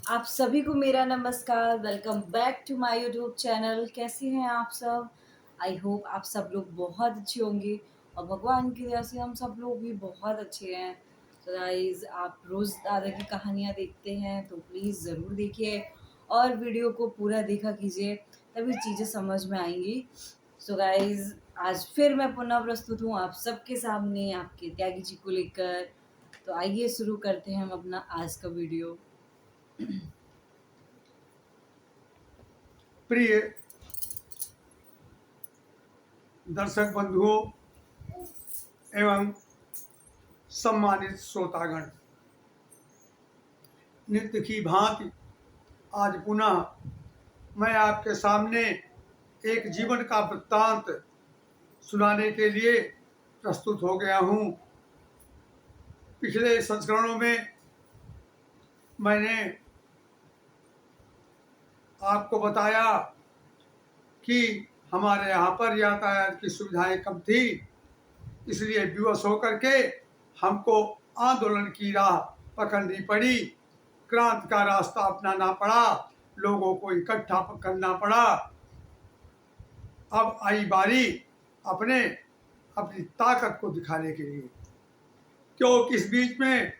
आप सभी को मेरा नमस्कार। Welcome back to my YouTube channel. कैसे हैं आप सब? आई होप आप सब लोग बहुत अच्छे होंगे और भगवान की दया से हम सब लोग भी बहुत अच्छे हैं। तो गाइस, आप रोज़ दादा की कहानियाँ देखते हैं तो प्लीज़ ज़रूर देखिए और वीडियो को पूरा देखा कीजिए, तभी चीज़ें समझ में आएँगी। सो गाइस, आज फिर मैं पुनः प्रस्तुत हूँ आप सबके सामने आपके त्यागी जी को लेकर। तो आइए शुरू करते हैं हम अपना आज का वीडियो। प्रिय दर्शक बंधुओं एवं सम्मानित श्रोतागण, नित्य की भांति आज पुनः मैं आपके सामने एक जीवन का वृत्तांत सुनाने के लिए प्रस्तुत हो गया हूँ। पिछले संस्करणों में मैंने आपको बताया कि हमारे यहाँ पर यातायात की सुविधाएं कम थी, इसलिए विवश होकर के हमको आंदोलन की राह पकड़नी पड़ी, क्रांति का रास्ता अपनाना पड़ा, लोगों को इकट्ठा करना पड़ा। अब आई बारी अपनी ताकत को दिखाने के लिए, क्योंकि इस बीच में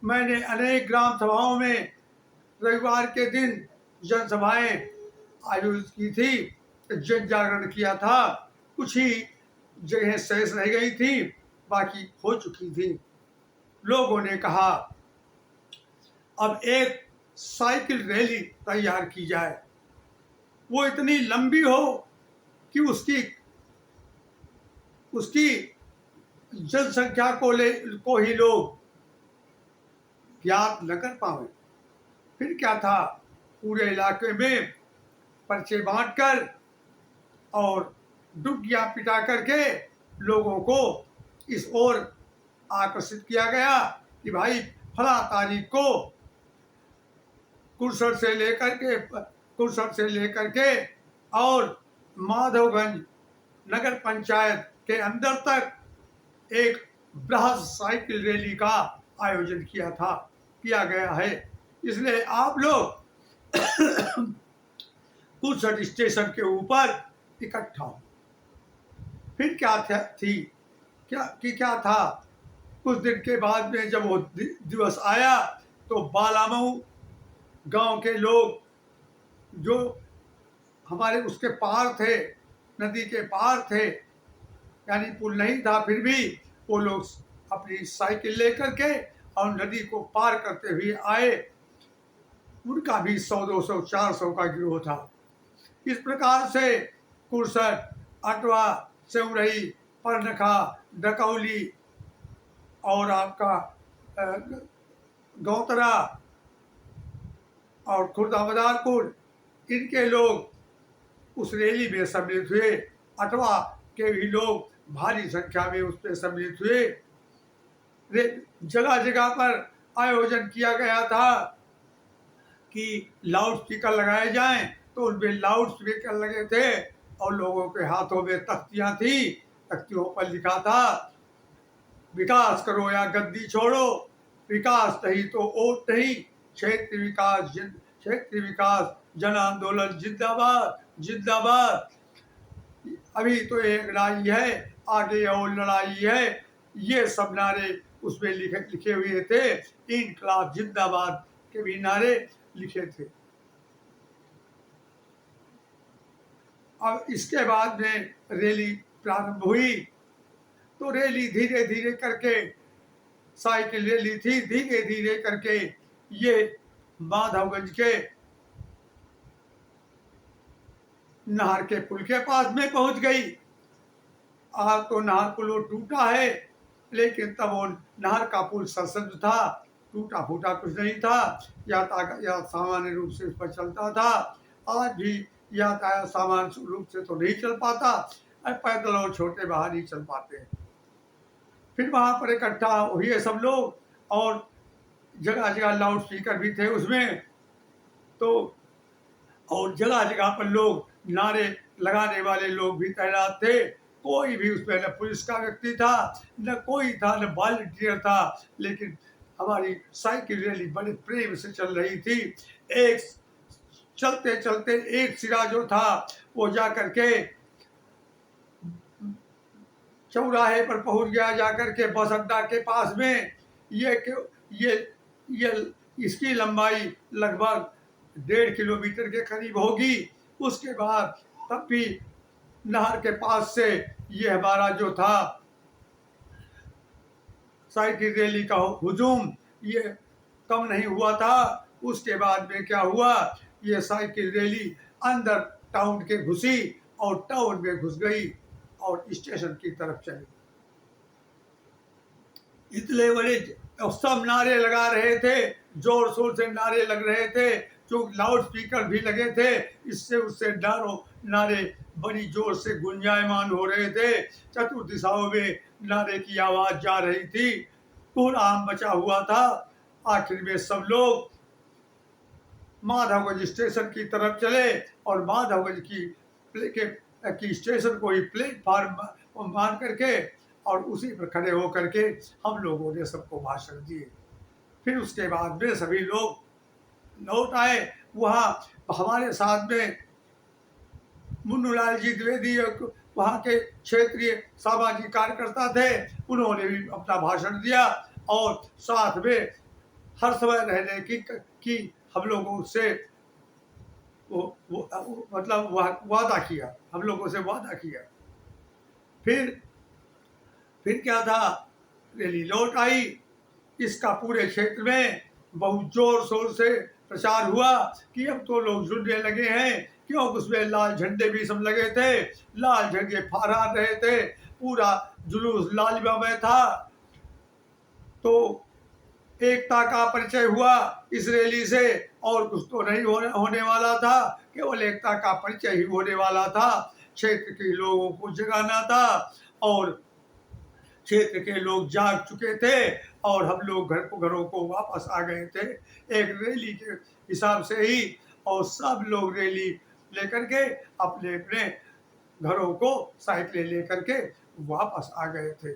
मैंने अनेक ग्राम सभाओं में रविवार के दिन जनसभाएं आयोजित की थी, जन जागरण किया था। कुछ ही जगह शेष रह गई थी, बाकी हो चुकी थी। लोगों ने कहा अब एक साइकिल रैली तैयार की जाए, वो इतनी लंबी हो कि उसकी उसकी जनसंख्या को ही लोग ज्ञात न कर पाए। फिर क्या था, पूरे इलाके में पर्चे बांटकर और डुग्गियां पिटा करके लोगों को इस ओर आकर्षित किया गया कि भाई फला तारीख को कुरसर से लेकर के और माधवगंज नगर पंचायत के अंदर तक एक बृहद साइकिल रैली का आयोजन किया गया है। इसलिए आप लोग कुरसर स्टेशन के ऊपर इकट्ठा हो। फिर क्या था, कुछ दिन के बाद में जब वो दिवस आया तो बालामऊ गांव के लोग, जो हमारे उसके पार थे, नदी के पार थे, यानी पुल नहीं था, फिर भी वो लोग अपनी साइकिल लेकर के और नदी को पार करते हुए आए। उनका भी 100, 200, 400 का गिरोह था। इस प्रकार से कुरसर, अटवा, सेवरही, परनखा, डकौली और आपका गौतरा और खुर्दा मदारपुर, इनके लोग उस रैली में सम्मिलित हुए। अटवा के भी लोग भारी संख्या में उस पर सम्मिलित हुए। जगह जगह पर आयोजन किया गया था कि लाउड स्पीकर लगाए जाएं, तो उनमें लाउड स्पीकर लगे थे और लोगों के हाथों में तख्तियां थी। तख्तियों पर लिखा था, विकास करो या गद्दी छोड़ो, विकास नहीं तो वोट नहीं, क्षेत्र विकास जन आंदोलन जिंदाबाद जिंदाबाद। अभी तो एक लड़ाई है, आगे और लड़ाई है, ये सब नारे उसमें लिखे हुए थे। इनकलाब जिंदाबाद के भी नारे लिखे थे। अब इसके बाद में रैली प्रारंभ हुई, तो रैली धीरे धीरे करके, साइकिल रैली थी, धीरे धीरे करके ये माधवगंज के नहर के पुल के पास में पहुंच गई। आज तो नहर पुल वो टूटा है, लेकिन तब वो नहर का पुल सशक्त था, टूटा फूटा कुछ नहीं था। यातायात सामान्य रूप से उस पर चलता था। आज भी यातायात सामान्य रूप से तो नहीं चल पाता, पैदल और छोटे वाहन ही चल पाते हैं। फिर वहां पर इकट्ठा हुए सब लोग, और जगह जगह लाउड स्पीकर भी थे उसमें, तो और जगह जगह पर लोग, नारे लगाने वाले लोग भी तैनात थे। कोई भी उसमें न पुलिस का व्यक्ति था, न कोई था, न वॉलंटियर था, लेकिन हमारी साइकिल रैली बड़े प्रेम से चल रही थी। एक चलते चलते एक सिरा जो था वो जा करके चौराहे पर पहुंच गया, जाकर के बस अड्डा के पास में। ये ये इसकी लंबाई लगभग 1.5 किलोमीटर के करीब होगी। उसके बाद तब भी नहर के पास से ये हमारा जो था साइकिल रैली का हुजूम ये कम नहीं हुआ था। उसके बाद में क्या हुआ, ये साइकिल रैली अंदर टाउन के घुसी और टाउन में घुस गई और स्टेशन की तरफ चली। इतने बड़े सब नारे लगा रहे थे, जोर शोर से नारे लग रहे थे, जो लाउड स्पीकर भी लगे थे, इससे उससे नारे बड़ी जोर से गुंजायमान हो रहे थे। चतुर्दिशाओं में नारे की आवाज जा रही थी, कोहराम मचा हुआ था। आखिर में सब लोग माधवगंज स्टेशन की तरफ चले और माधवगंज की स्टेशन को ही प्लेटफार्म मान करके और उसी पर खड़े होकर के हम लोगों ने सबको भाषण दिए। फिर उसके बाद में सभी लोग लौट आए। वहाँ हमारे साथ में मुन्नूलाल जी द्विवेदी वहाँ के क्षेत्रीय सामाजिक कार्यकर्ता थे, उन्होंने भी अपना भाषण दिया और साथ में हर समय रहने की हम लोगों से मतलब वादा किया, हम लोगों से वादा किया। फिर क्या था, रैली लौट आई। इसका पूरे क्षेत्र में बहुत जोर शोर से प्रचार हुआ कि अब तो लोग जुड़ने लगे हैं, क्यों उसमें लाल झंडे भी सब लगे थे, लाल झंडे फहरा रहे थे, पूरा जुलूस लालिमा था। तो एकता का परिचय हुआ इस रैली से, और कुछ तो नहीं होने वाला था, केवल एकता का परिचय ही होने वाला था। क्षेत्र के लोगों को जगाना था और क्षेत्र के लोग जाग चुके थे और हम लोग घरों को वापस आ गए थे एक रैली के हिसाब से ही। और सब लोग रैली लेकर के अपने अपने घरों को साइकिलें लेकर के वापस आ गए थे।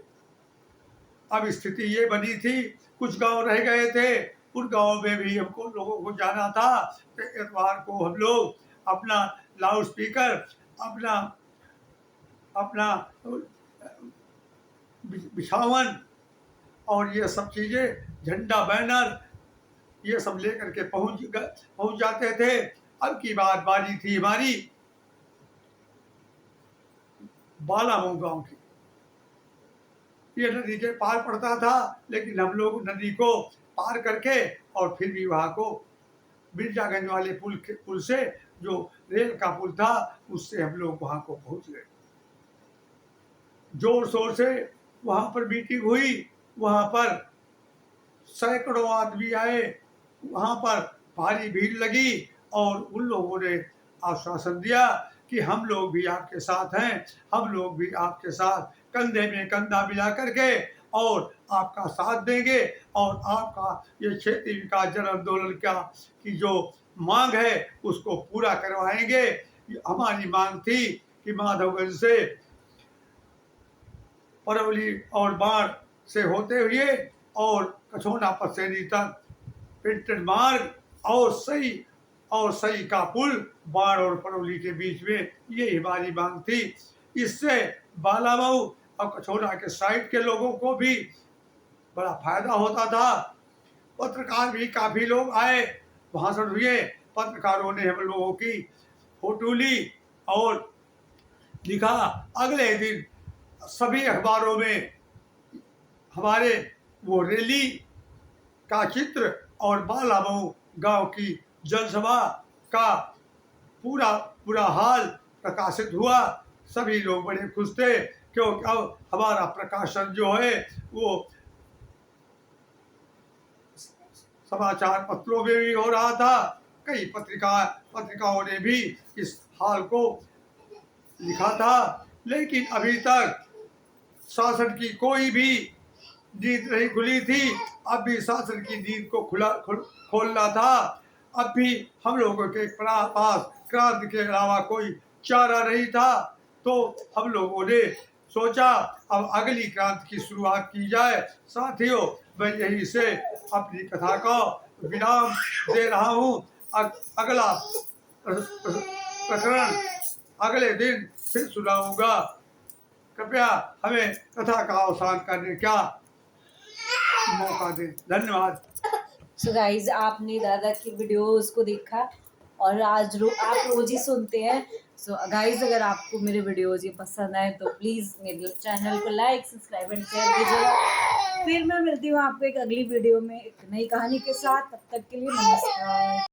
अब स्थिति ये बनी थी, कुछ गांव रह गए थे, उन गांव में भी हमको लोगों को जाना था। तो इतवार को हम लोग अपना लाउड स्पीकर, अपना अपना बिछावन और ये सब चीजें, झंडा, बैनर, ये सब लेकर के पहुंच जाते थे। अब की बात बारी थी हमारी बालामऊ गांव की। ये नदी के पार पड़ता था, लेकिन हम लोग नदी को पार करके और फिर भी वहां को बिरजागंज वाले पुल से, जो रेल का पुल था, उससे हम लोग वहां को पहुंच गए। जोर शोर से वहां पर मीटिंग हुई, वहां पर सैकड़ों आदमी आए, वहां पर भारी भीड़ लगी और उन लोगों ने आश्वासन दिया कि हम लोग भी आपके साथ हैं, हम लोग भी आपके साथ कंधे में कंधा मिला करके और आपका साथ देंगे और आपका ये क्षेत्रीय विकास जन आंदोलन की जो मांग है उसको पूरा करवाएंगे। हमारी मांग थी कि माधवगंज से परवली और बाढ़ से होते हुए और कछोना पसेरी तक प्रिंटेड मार्ग और सही का पुल बाढ़ और परवली के बीच में, ये हमारी मांग थी। इससे बालामऊ और कछोना के साइड के लोगों को भी बड़ा फायदा होता था। पत्रकार भी काफी लोग आए, भाषण हुए, पत्रकारों ने हम लोगों की फोटो ली और लिखा। अगले दिन सभी अखबारों में हमारे वो रैली का चित्र और बालामऊ गांव की जनसभा का पूरा हाल प्रकाशित हुआ। सभी लोग बड़े खुश थे, क्योंकि अब हमारा प्रकाशन जो है वो समाचार पत्रों में भी हो रहा था। कई पत्रिकाओं ने भी इस हाल को लिखा था, लेकिन अभी तक शासन की कोई भी नींद नहीं खुली थी। अब भी शासन की नींद को खोलना था। अब भी हम लोगों के पास क्रांति के अलावा कोई चारा नहीं था। तो हम लोगों ने सोचा अब अगली क्रांति की शुरुआत की जाए। साथियों, मैं यही से अपनी कथा को विराम दे रहा हूँ। अगला प्रकरण अगले दिन फिर सुनाऊंगा। कृपया हमें कथा का अवसान करने का मौका दें। धन्यवाद। सो गाइज, आपने दादा की वीडियोस को देखा और आज आप रोज ही सुनते हैं। सो गाइज, अगर आपको मेरे वीडियोस ये पसंद आए तो प्लीज़ मेरे चैनल को लाइक, सब्सक्राइब एंड शेयर कीजिएगा। फिर मैं मिलती हूँ आपको एक अगली वीडियो में एक नई कहानी के साथ। तब तक के लिए नमस्कार।